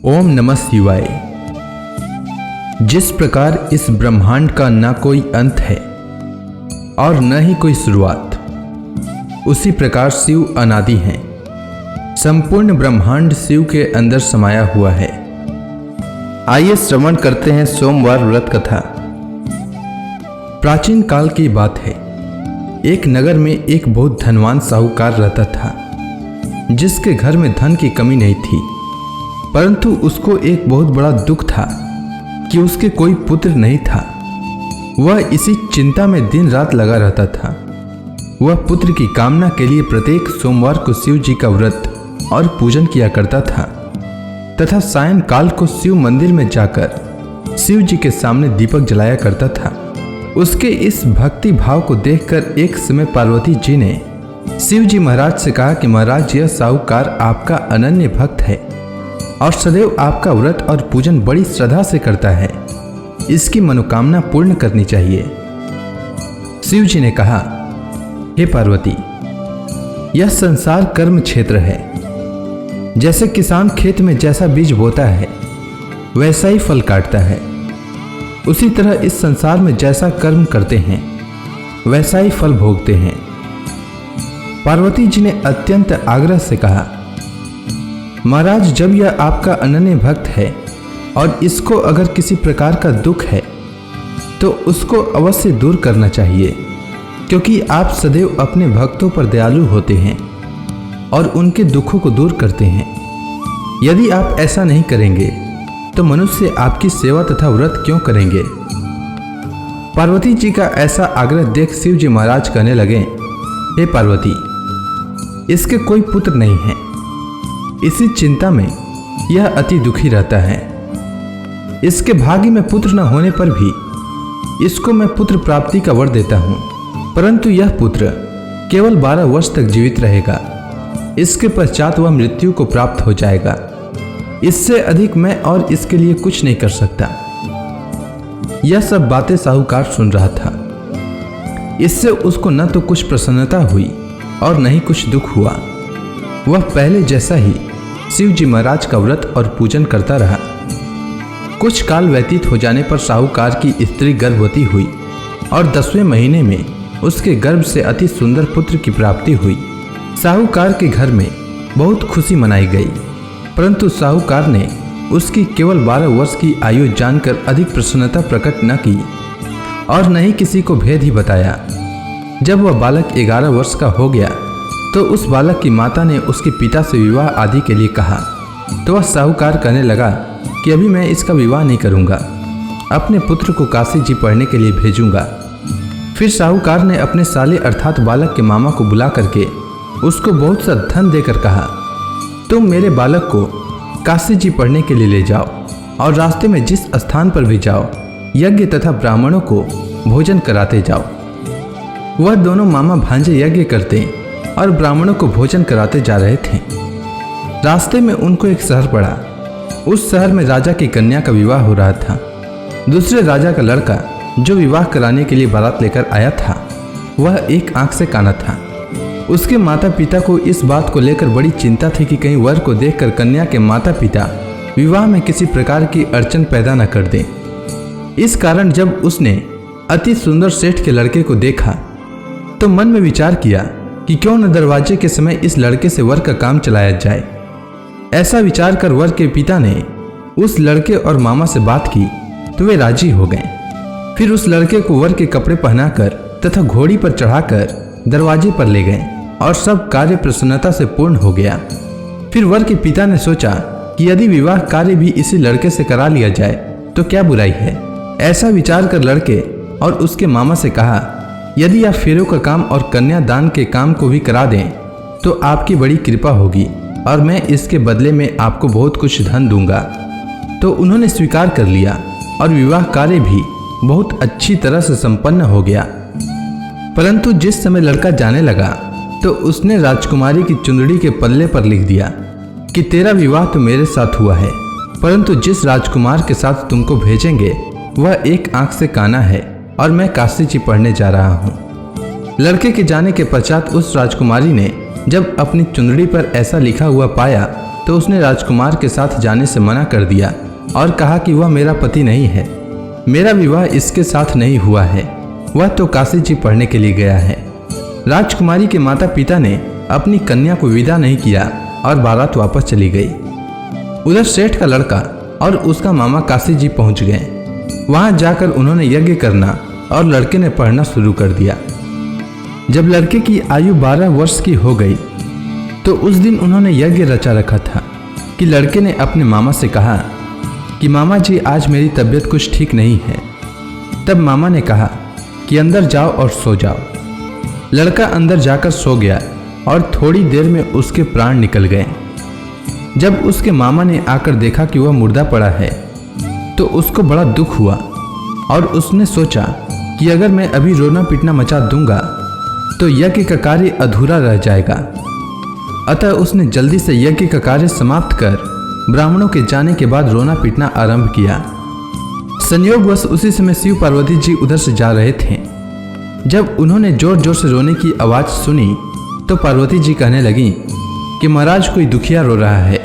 ओम नमः शिवाय। जिस प्रकार इस ब्रह्मांड का न कोई अंत है और न ही कोई शुरुआत, उसी प्रकार शिव अनादि हैं। संपूर्ण ब्रह्मांड शिव के अंदर समाया हुआ है। आइए श्रवण करते हैं सोमवार व्रत कथा। प्राचीन काल की बात है। एक नगर में एक बहुत धनवान साहूकार रहता था, जिसके घर में धन की कमी नहीं थी, परंतु उसको एक बहुत बड़ा दुख था कि उसके कोई पुत्र नहीं था। वह इसी चिंता में दिन रात लगा रहता था। वह पुत्र की कामना के लिए प्रत्येक सोमवार को शिव जी का व्रत और पूजन किया करता था तथा सायंकाल को शिव मंदिर में जाकर शिव जी के सामने दीपक जलाया करता था। उसके इस भक्ति भाव को देखकर एक समय पार्वती जी ने शिव जी महाराज से कहा कि महाराज, यह साहूकार आपका अनन्य भक्त है और सदैव आपका व्रत और पूजन बड़ी श्रद्धा से करता है। इसकी मनोकामना पूर्ण करनी चाहिए। शिव जी ने कहा, हे पार्वती, यह संसार कर्म क्षेत्र है। जैसे किसान खेत में जैसा बीज बोता है वैसा ही फल काटता है, उसी तरह इस संसार में जैसा कर्म करते हैं वैसा ही फल भोगते हैं। पार्वती जी ने अत्यंत आग्रह से कहा, महाराज, जब यह आपका अनन्य भक्त है और इसको अगर किसी प्रकार का दुख है तो उसको अवश्य दूर करना चाहिए, क्योंकि आप सदैव अपने भक्तों पर दयालु होते हैं और उनके दुखों को दूर करते हैं। यदि आप ऐसा नहीं करेंगे तो मनुष्य आपकी सेवा तथा व्रत क्यों करेंगे। पार्वती जी का ऐसा आग्रह देख शिव जी महाराज कहने लगे, हे पार्वती, इसके कोई पुत्र नहीं है। इसी चिंता में यह अति दुखी रहता है। इसके भाग्य में पुत्र न होने पर भी इसको मैं पुत्र प्राप्ति का वर देता हूँ, परंतु यह पुत्र केवल 12 वर्ष तक जीवित रहेगा। इसके पश्चात वह मृत्यु को प्राप्त हो जाएगा। इससे अधिक मैं और इसके लिए कुछ नहीं कर सकता। यह सब बातें साहूकार सुन रहा था। इससे उसको न तो कुछ प्रसन्नता हुई और न ही कुछ दुख हुआ। वह पहले जैसा ही शिव जी महाराज का व्रत और पूजन करता रहा। कुछ काल व्यतीत हो जाने पर साहूकार की स्त्री गर्भवती हुई और 10वें महीने में उसके गर्भ से अति सुंदर पुत्र की प्राप्ति हुई। साहूकार के घर में बहुत खुशी मनाई गई, परंतु साहूकार ने उसकी केवल 12 वर्ष की आयु जानकर अधिक प्रसन्नता प्रकट न की और न ही किसी को भेद ही बताया। जब वह बालक 11 वर्ष का हो गया तो उस बालक की माता ने उसके पिता से विवाह आदि के लिए कहा, तो वह साहूकार कहने लगा कि अभी मैं इसका विवाह नहीं करूंगा, अपने पुत्र को काशी जी पढ़ने के लिए भेजूंगा। फिर साहूकार ने अपने साले अर्थात बालक के मामा को बुला करके उसको बहुत सा धन देकर कहा, तुम मेरे बालक को काशी जी पढ़ने के लिए ले जाओ और रास्ते में जिस स्थान पर भी जाओ यज्ञ तथा ब्राह्मणों को भोजन कराते जाओ। वह दोनों मामा भांजे यज्ञ करते और ब्राह्मणों को भोजन कराते जा रहे थे। रास्ते में उनको एक शहर पड़ा। उस शहर में राजा की कन्या का विवाह हो रहा था। दूसरे राजा का लड़का जो विवाह कराने के लिए बारात लेकर आया था, वह एक आंख से काना था। उसके माता पिता को इस बात को लेकर बड़ी चिंता थी कि कहीं वर को देखकर कन्या के माता पिता विवाह में किसी प्रकार की अड़चन पैदा न कर दें। इस कारण जब उसने अति सुंदर सेठ के लड़के को देखा तो मन में विचार किया कि क्यों न दरवाजे के समय इस लड़के से वर का काम चलाया जाए। ऐसा विचार कर वर के पिता ने उस लड़के और मामा से बात की तो वे राजी हो गए। फिर उस लड़के को वर के कपड़े पहनाकर तथा घोड़ी पर चढ़ाकर दरवाजे पर ले गए और सब कार्य प्रसन्नता से पूर्ण हो गया। फिर वर के पिता ने सोचा कि यदि विवाह कार्य भी इसी लड़के से करा लिया जाए तो क्या बुराई है। ऐसा विचार कर लड़के और उसके मामा से कहा, यदि आप फेरों का काम और कन्यादान के काम को भी करा दें तो आपकी बड़ी कृपा होगी और मैं इसके बदले में आपको बहुत कुछ धन दूंगा। तो उन्होंने स्वीकार कर लिया और विवाह कार्य भी बहुत अच्छी तरह से संपन्न हो गया। परंतु जिस समय लड़का जाने लगा तो उसने राजकुमारी की चुंदड़ी के पल्ले पर लिख दिया कि तेरा विवाह तो मेरे साथ हुआ है, परंतु जिस राजकुमार के साथ तुमको भेजेंगे वह एक आंख से काना है और मैं काशी जी पढ़ने जा रहा हूँ। लड़के के जाने के पश्चात उस राजकुमारी ने जब अपनी चुंदड़ी पर ऐसा लिखा हुआ पाया तो उसने राजकुमार के साथ जाने से मना कर दिया और कहा कि वह मेरा पति नहीं है, मेरा विवाह इसके साथ नहीं हुआ है, वह तो काशी जी पढ़ने के लिए गया है। राजकुमारी के माता पिता ने अपनी कन्या को विदा नहीं किया और बारात वापस चली गई। उधर सेठ का लड़का और उसका मामा काशी जी पहुंच गए। वहां जाकर उन्होंने यज्ञ करना और लड़के ने पढ़ना शुरू कर दिया। जब लड़के की आयु 12 वर्ष की हो गई तो उस दिन उन्होंने यज्ञ रचा रखा था कि लड़के ने अपने मामा से कहा कि मामा जी आज मेरी तबीयत कुछ ठीक नहीं है। तब मामा ने कहा कि अंदर जाओ और सो जाओ। लड़का अंदर जाकर सो गया और थोड़ी देर में उसके प्राण निकल गए। जब उसके मामा ने आकर देखा कि वह मुर्दा पड़ा है तो उसको बड़ा दुख हुआ और उसने सोचा कि अगर मैं अभी रोना पीटना मचा दूंगा तो यज्ञ का कार्य अधूरा रह जाएगा। अतः उसने जल्दी से यज्ञ का कार्य समाप्त कर ब्राह्मणों के जाने के बाद रोना पीटना आरंभ किया। संयोगवश उसी समय शिव पार्वती जी उधर से जा रहे थे। जब उन्होंने जोर जोर से रोने की आवाज सुनी तो पार्वती जी कहने लगी कि महाराज कोई दुखिया रो रहा है,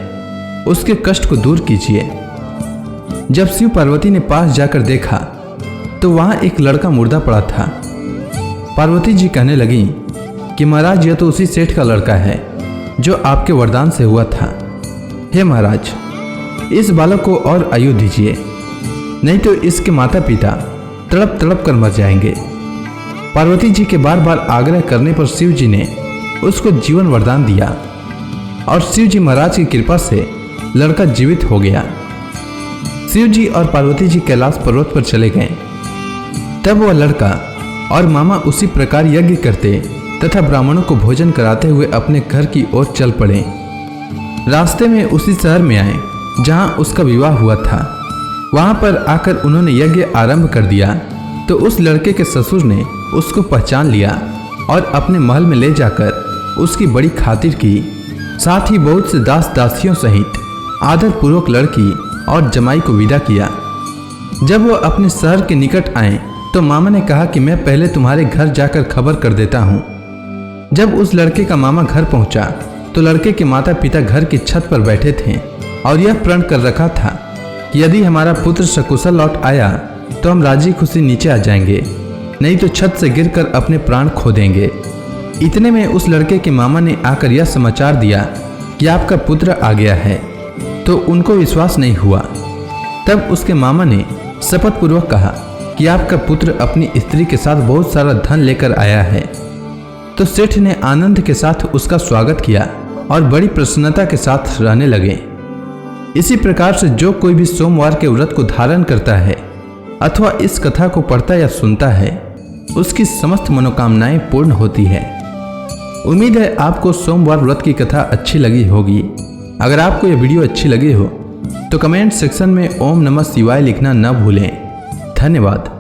उसके कष्ट को दूर कीजिए। जब शिव पार्वती ने पास जाकर देखा तो वहां एक लड़का मुर्दा पड़ा था। पार्वती जी कहने लगी कि महाराज यह तो उसी सेठ का लड़का है जो आपके वरदान से हुआ था। हे महाराज, इस बालक को और आयु दीजिए, नहीं तो इसके माता पिता तड़प तड़प कर मर जाएंगे। पार्वती जी के बार बार आग्रह करने पर शिव जी ने उसको जीवन वरदान दिया और शिव जी महाराज की कृपा से लड़का जीवित हो गया। शिव जी और पार्वती जी कैलाश पर्वत पर चले गए। तब वह लड़का और मामा उसी प्रकार यज्ञ करते तथा ब्राह्मणों को भोजन कराते हुए अपने घर की ओर चल पड़े। रास्ते में उसी शहर में आए जहां उसका विवाह हुआ था। वहां पर आकर उन्होंने यज्ञ आरंभ कर दिया तो उस लड़के के ससुर ने उसको पहचान लिया और अपने महल में ले जाकर उसकी बड़ी खातिर की। साथ ही बहुत से दास दासियों सहित आदर पूर्वक लड़की और जमाई को विदा किया। जब वह अपने शहर के निकट आए तो मामा ने कहा कि मैं पहले तुम्हारे घर जाकर खबर कर देता हूँ। जब उस लड़के का मामा घर पहुंचा तो लड़के के माता पिता घर की छत पर बैठे थे और यह प्रण कर रखा था कि यदि हमारा पुत्र सकुशल लौट आया तो हम राजी खुशी नीचे आ जाएंगे, नहीं तो छत से गिरकर अपने प्राण खो देंगे। इतने में उस लड़के के मामा ने आकर यह समाचार दिया कि आपका पुत्र आ गया है, तो उनको विश्वास नहीं हुआ। तब उसके मामा ने शपथ पूर्वक कहा कि आपका पुत्र अपनी स्त्री के साथ बहुत सारा धन लेकर आया है। तो सेठ ने आनंद के साथ उसका स्वागत किया और बड़ी प्रसन्नता के साथ रहने लगे। इसी प्रकार से जो कोई भी सोमवार के व्रत को धारण करता है अथवा इस कथा को पढ़ता या सुनता है उसकी समस्त मनोकामनाएं पूर्ण होती है। उम्मीद है आपको सोमवार व्रत की कथा अच्छी लगी होगी। अगर आपको यह वीडियो अच्छी लगी हो तो कमेंट सेक्शन में ओम नमः शिवाय लिखना न भूलें। धन्यवाद।